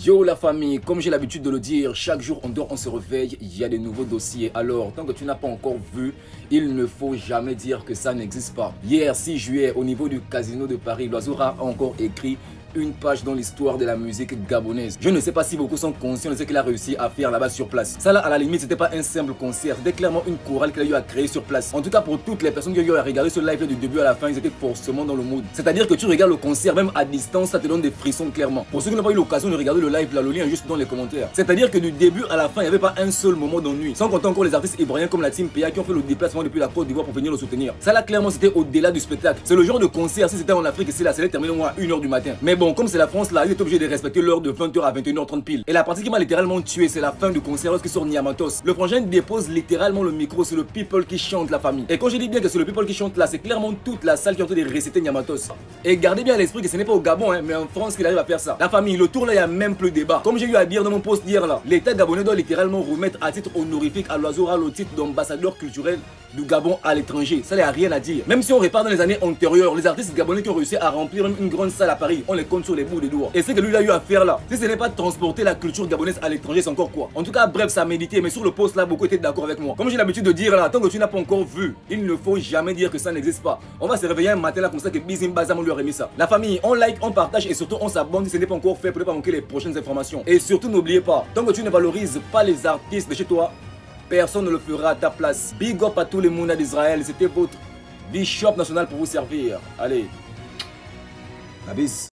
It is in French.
Yo la famille, comme j'ai l'habitude de le dire, chaque jour on dort, on se réveille, il y a des nouveaux dossiers. Alors, tant que tu n'as pas encore vu, il ne faut jamais dire que ça n'existe pas. Hier, 6 juillet, au niveau du casino de Paris, l'Oiseau Rare a encore écrit une page dans l'histoire de la musique gabonaise. Je ne sais pas si beaucoup sont conscients de ce qu'il a réussi à faire là-bas sur place. Ça là, à la limite, c'était pas un simple concert, c'était clairement une chorale qu'il a eu à créer sur place. En tout cas, pour toutes les personnes qui ont eu à regarder ce live du début à la fin, ils étaient forcément dans le mood. C'est-à-dire que tu regardes le concert, même à distance, ça te donne des frissons clairement. Pour ceux qui n'ont pas eu l'occasion de regarder le live, là, le lien est juste dans les commentaires. C'est-à-dire que du début à la fin, il n'y avait pas un seul moment d'ennui. Sans compter encore les artistes ivoiriens comme la Team PA qui ont fait le déplacement depuis la Côte d'Ivoire pour venir le soutenir. Ça là, clairement, c'était au-delà du spectacle. C'est le genre de concert, si c'était en Afrique, ici là, ça allait terminer au moins à 1h du matin. Mais bon, comme c'est la France là, il est obligé de respecter l'heure de 20h à 21h30 pile. Et la partie qui m'a littéralement tué, c'est la fin du concert lorsqu'il sort Nyamatos. Le frangin dépose littéralement le micro sur le people qui chante la famille. Et quand je dis bien que c'est le people qui chante là, c'est clairement toute la salle qui est en train de réciter Nyamatos. Et gardez bien à l'esprit que ce n'est pas au Gabon, mais en France qu'il arrive à faire ça. La famille, le tour là, il n'y a même plus de débat. Comme j'ai eu à dire dans mon post hier là, l'État gabonais doit littéralement remettre à titre honorifique à l'Oiseau Rare le titre d'ambassadeur culturel du Gabon à l'étranger. Ça, il n'y a rien à dire. Même si on repart dans les années antérieures, les artistes gabonais qui ont réussi à remplir une grande salle à Paris, on les compte sur les bouts des doigts. Et c'est que lui, il a eu à faire là. Si ce n'est pas transporter la culture gabonaise à l'étranger, c'est encore quoi? En tout cas, bref, ça a médité, mais sur le post là, beaucoup étaient d'accord avec moi. Comme j'ai l'habitude de dire là, tant que tu n'as pas encore vu, il ne faut jamais dire que ça n'existe pas. On va se réveiller un matin là comme ça que Bizim Bazam on lui a remis ça. La famille, on like, on partage et surtout on s'abonne si ce n'est pas encore fait pour ne pas manquer les prochaines informations. Et surtout, n'oubliez pas, tant que tu ne valorises pas les artistes de chez toi, personne ne le fera à ta place. Big up à tous les Mouna d'Israël. C'était votre Bishop national pour vous servir. Allez, la bise.